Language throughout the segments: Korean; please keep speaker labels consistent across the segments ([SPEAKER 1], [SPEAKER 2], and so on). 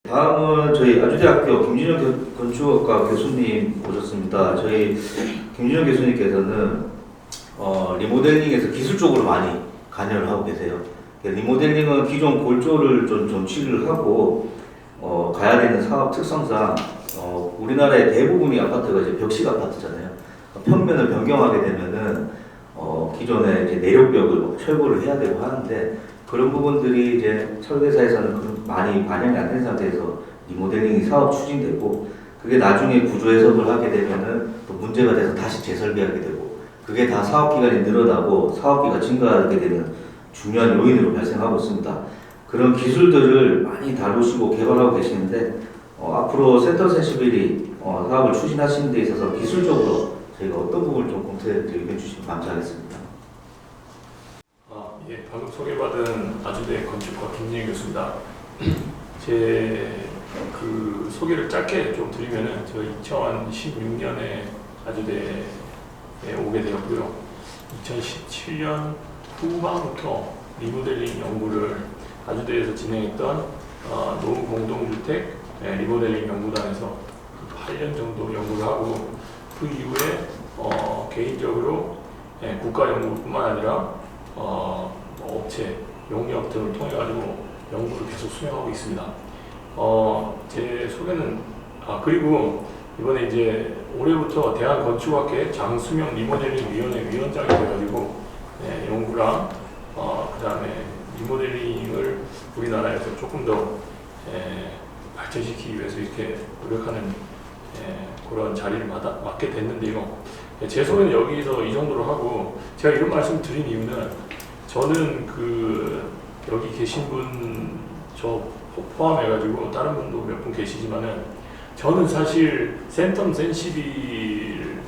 [SPEAKER 1] 다음은 저희 아주대학교 김준영 건축학과 교수님 오셨습니다. 저희 김준영 교수님께서는 리모델링에서 기술적으로 많이 관여를 하고 계세요. 리모델링은 기존 골조를 좀 정치를 하고 가야 되는 사업 특성상 우리나라의 대부분의 아파트가 이제 벽식 아파트잖아요. 평면을 변경하게 되면은 기존의 이제 내력벽을 철거를 해야 되고 하는데 그런 부분들이 이제 설계사에서는 많이 반영이 안 된 상태에서 리모델링이 사업 추진되고 그게 나중에 구조 해석을 하게 되면은 또 문제가 돼서 다시 재설계하게 되고 그게 다 사업 기간이 늘어나고 사업비가 증가하게 되는 중요한 요인으로 발생하고 있습니다. 그런 기술들을 많이 다루시고 개발하고 계시는데 앞으로 센터 센시빌이 사업을 추진하시는 데 있어서 기술적으로 저희가 어떤 부분을 좀 검토해 드리게 해주시면 감사하겠습니다.
[SPEAKER 2] 예, 방금 소개받은 아주대 건축과 김진희 교수입니다. 제 그 소개를 짧게 좀 드리면은 제가 2016년에 아주대에 오게 되었고요. 2017년 후반부터 리모델링 연구를 아주대에서 진행했던 노후 공동주택 리모델링 연구단에서 8년 정도 연구를 하고 그 이후에 개인적으로 국가 연구뿐만 아니라 업체, 용역 등을 통해 가지고 연구를 계속 수행하고 있습니다. 제 소개는 그리고 이번에 이제 올해부터 대한건축학회 장수명 리모델링 위원회 위원장이 돼가지고 연구랑 그다음에 리모델링을 우리나라에서 조금 더 발전시키기 위해서 이렇게 노력하는 그런 자리를 맡게 됐는데요. 제 소개는 여기서 이 정도로 하고 제가 이런 말씀 드린 이유는 저는 여기 계신 분 저 포함해가지고 다른 분도 몇 분 계시지만은 저는 사실 센텀 센시빌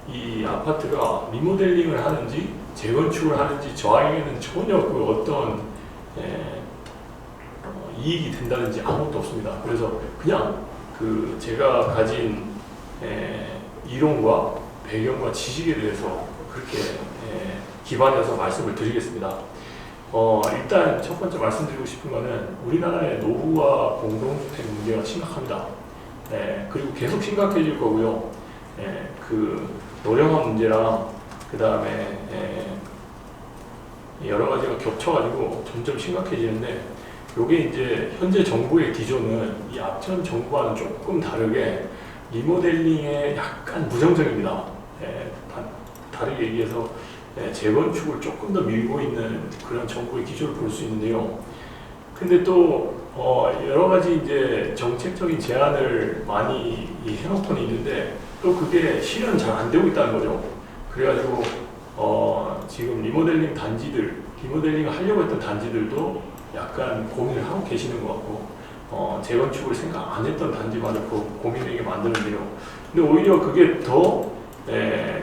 [SPEAKER 2] 이 아파트가 리모델링을 하는지 재건축을 하는지 저에게는 전혀 그 어떤 이익이 된다든지 아무것도 없습니다. 그래서 그냥 제가 가진 이론과 배경과 지식에 대해서 그렇게 기반해서 말씀을 드리겠습니다. 일단 첫 번째 말씀드리고 싶은 거는 우리나라의 노후와 공동주택 문제가 심각합니다. 그리고 계속 심각해질 거고요. 노령화 문제랑 그 다음에 여러 가지가 겹쳐가지고 점점 심각해지는데 요게 이제 현재 정부의 기조는 이 앞전 정부와는 조금 다르게 리모델링에 약간 부정적입니다. 다르게 얘기해서 재건축을 조금 더 밀고 있는 그런 정부의 기조를 볼 수 있는데요. 근데 또 여러 가지 이제 정책적인 제안을 많이 해놓고는 있는데 또 그게 실현 잘 안 되고 있다는 거죠. 그래가지고 지금 리모델링 하려고 했던 단지들도 약간 고민을 하고 계시는 것 같고 재건축을 생각 안 했던 단지마저 고민하게 만드는데요. 근데 오히려 그게 더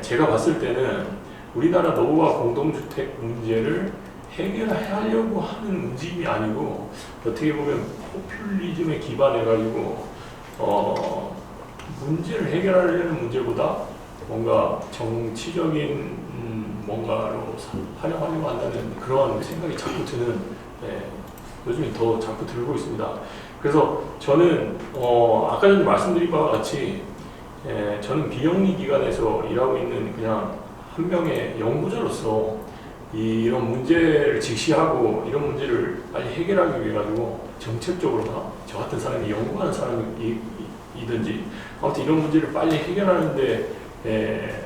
[SPEAKER 2] 제가 봤을 때는 우리나라 노후와 공동주택 문제를 해결하려고 하는 움직임이 아니고 어떻게 보면 포퓰리즘에 기반해가지고 문제를 해결하려는 문제보다 뭔가 정치적인 뭔가로 활용하려고 한다는 그런 생각이 자꾸 드는 요즘에 더 자꾸 들고 있습니다. 그래서 저는 아까 전에 말씀드린 바와 같이 저는 비영리 기관에서 일하고 있는 그냥 한 명의 연구자로서 이런 문제를 직시하고 이런 문제를 빨리 해결하기 위해 가지고 정책적으로나 저 같은 사람이 연구하는 사람이든지 아무튼 이런 문제를 빨리 해결하는데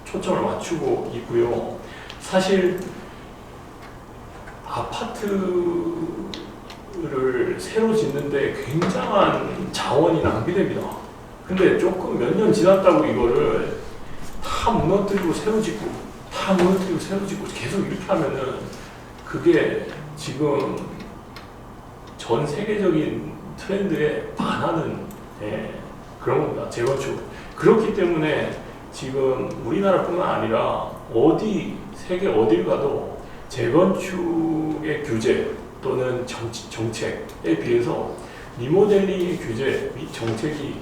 [SPEAKER 2] 초점을 맞추고 있고요. 사실 아파트를 새로 짓는데 굉장한 자원이 낭비됩니다. 근데 조금 몇 년 지났다고 이거를 다 무너뜨리고 새로 짓고 다 무너뜨리고 새로 짓고 계속 이렇게 하면은 그게 지금 전 세계적인 트렌드에 반하는 그런 겁니다. 재건축. 그렇기 때문에 지금 우리나라뿐만 아니라 세계 어딜 가도 재건축의 규제 또는 정책에 비해서 리모델링의 규제 및 정책이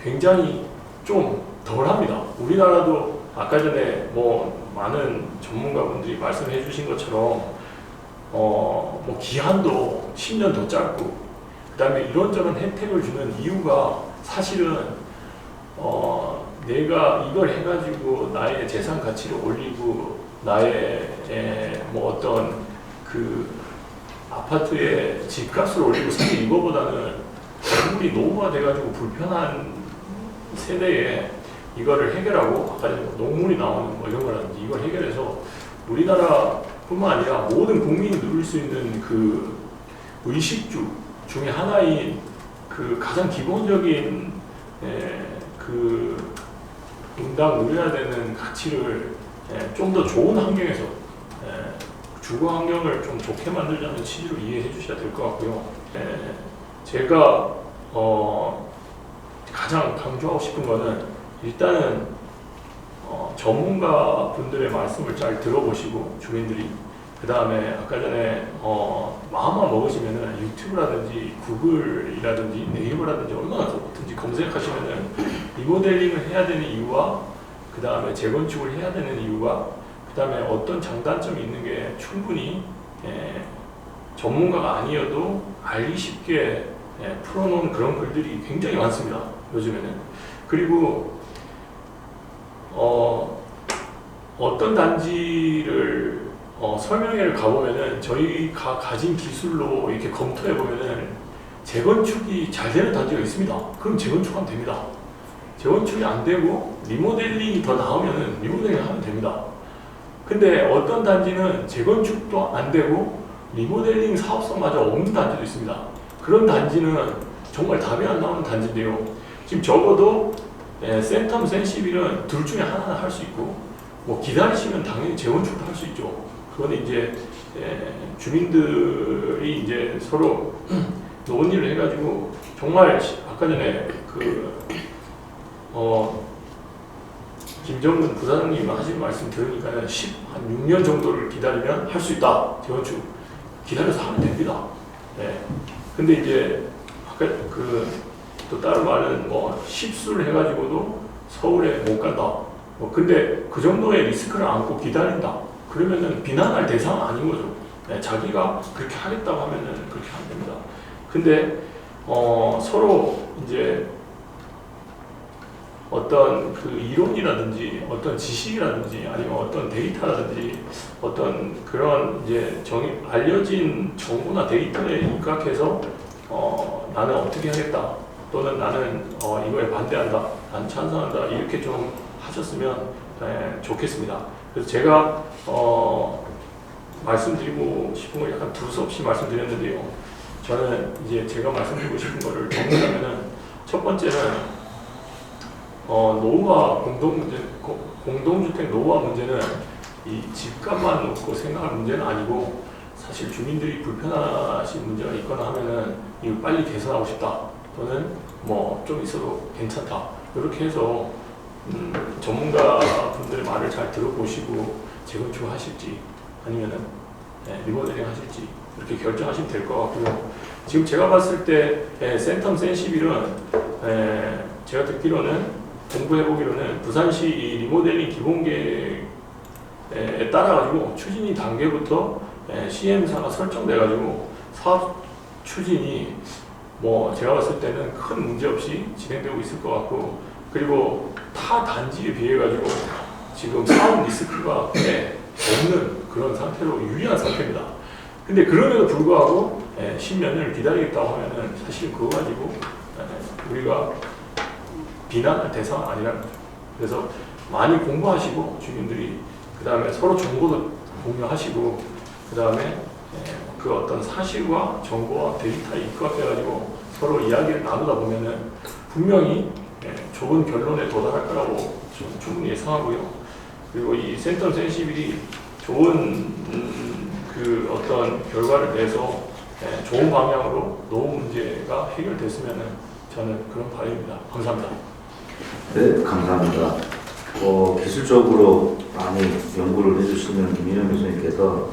[SPEAKER 2] 굉장히 좀 덜합니다. 우리나라도 아까 전에 많은 전문가분들이 말씀해 주신 것처럼 기한도 10년 더 짧고 그 다음에 이런저런 혜택을 주는 이유가 사실은 내가 이걸 해가지고 나의 재산 가치를 올리고 나의 뭐 어떤 그 아파트의 집값을 올리고 사실 이거보다는 건물이 노후가 돼가지고 불편한 세대에 이거를 해결하고 아까 전에 농물이 나오는 뭐 이런 거라든지 이걸 해결해서 우리나라뿐만 아니라 모든 국민이 누릴 수 있는 그 의식주 중에 하나인 그 가장 기본적인 그 응당 누려야 되는 가치를 좀 더 좋은 환경에서 주거 환경을 좀 좋게 만들자는 취지로 이해해 주셔야 될 것 같고요. 제가 가장 강조하고 싶은 거는 일단은 전문가 분들의 말씀을 잘 들어보시고 주민들이 그 다음에 아까 전에 마음만 먹으시면은 유튜브라든지 구글이라든지 네이버라든지 얼마나 좋든지 검색하시면은 리모델링을 해야 되는 이유와 그 다음에 재건축을 해야 되는 이유가 그 다음에 어떤 장단점이 있는 게 충분히 전문가가 아니어도 알기 쉽게 풀어놓은 그런 글들이 굉장히 많습니다. 요즘에는. 그리고 어떤 단지를 설명회를 가보면은 저희가 가진 기술로 이렇게 검토해보면은 재건축이 잘 되는 단지가 있습니다. 그럼 재건축하면 됩니다. 재건축이 안 되고 리모델링이 더 나오면은 리모델링 하면 됩니다. 근데 어떤 단지는 재건축도 안 되고 리모델링 사업성마저 없는 단지도 있습니다. 그런 단지는 정말 답이 안 나오는 단지인데요. 지금 적어도 센텀 센시빌은 둘 중에 하나는 할 수 있고 뭐 기다리시면 당연히 재건축도 할 수 있죠. 그건 이제 주민들이 이제 서로 논의를 해가지고 정말 아까 전에 김정근 부사장님 하신 말씀 들으니까 한 6년 정도를 기다리면 할 수 있다. 재건축 기다려서 하면 됩니다. 근데 이제 아까 또 다른 말은 뭐 십수를 해가지고도 서울에 못 간다. 근데 그 정도의 리스크를 안고 기다린다. 그러면은 비난할 대상은 아닌 거죠. 자기가 그렇게 하겠다고 하면은 그렇게 하면 됩니다. 근데 서로 이제 어떤 그 이론이라든지 어떤 지식이라든지 아니면 어떤 데이터라든지 어떤 그런 이제 알려진 정보나 데이터에 입각해서 나는 어떻게 하겠다 또는 나는 이거에 반대한다 나는 찬성한다 이렇게 좀 하셨으면 좋겠습니다. 그래서 제가 말씀드리고 싶은 걸 약간 두서없이 말씀드렸는데요. 저는 이제 제가 말씀드리고 싶은 거를 정리하면은 첫 번째는 노후화 공동주택 노후화 문제는 이 집값만 놓고 생각할 문제는 아니고 사실 주민들이 불편하신 문제가 있거나 하면은 이거 빨리 개선하고 싶다 또는 뭐 좀 있어도 괜찮다 이렇게 해서 전문가 분들의 말을 잘 들어보시고 재건축 하실지 아니면은 리모델링 하실지 이렇게 결정하시면 될 것 같고요. 지금 제가 봤을 때 센텀 센시빌은 제가 듣기로는 공부해보기로는 부산시 이 리모델링 기본계획에 따라가지고 추진이 단계부터 시행사가 설정돼가지고 사업 추진이 뭐 제가 봤을 때는 큰 문제 없이 진행되고 있을 것 같고 그리고 타 단지에 비해가지고 지금 사업 리스크가 꽤 없는 그런 상태로 유리한 상태입니다. 근데 그럼에도 불구하고 10년을 기다리겠다고 하면은 사실 그거 가지고 우리가 비난할 대상은 아니라는 거죠. 그래서 많이 공부하시고 주민들이 그 다음에 서로 정보도 공유하시고 그 다음에 그 어떤 사실과 정보와 데이터에 입각해가지고 서로 이야기를 나누다 보면은 분명히 좋은 결론에 도달할 거라고 좀 충분히 예상하고요. 그리고 이 센텀 센시빌이 좋은 그 어떤 결과를 내서 좋은 방향으로 노후 문제가 해결됐으면은 저는 그런 바람입니다. 감사합니다.
[SPEAKER 1] 네, 감사합니다. 기술적으로 많이 연구를 해주시는 김인영 교수님께서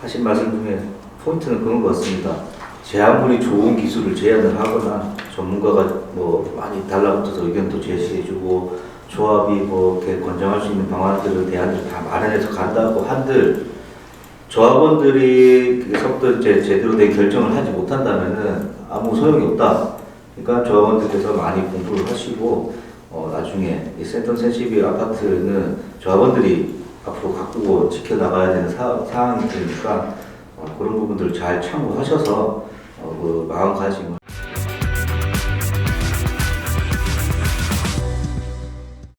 [SPEAKER 1] 하신 말씀 중에 포인트는 그런 것 같습니다. 제 아무리 좋은 기술을 제안을 하거나 전문가가 뭐 많이 달라붙어서 의견도 제시해주고 조합이 뭐 이렇게 권장할 수 있는 방안들을 대안을 다 마련해서 간다고 한들 조합원들이서부터 이제 제대로 된 결정을 하지 못한다면은 아무 소용이 없다. 그러니까 조합원들께서 많이 공부를 하시고 나중에 이 센텀 센시빌 아파트는 조합원들이 앞으로 가꾸고 지켜나가야 되는 사항이 되니까 그런 부분들을 잘 참고하셔서 그 마음가짐을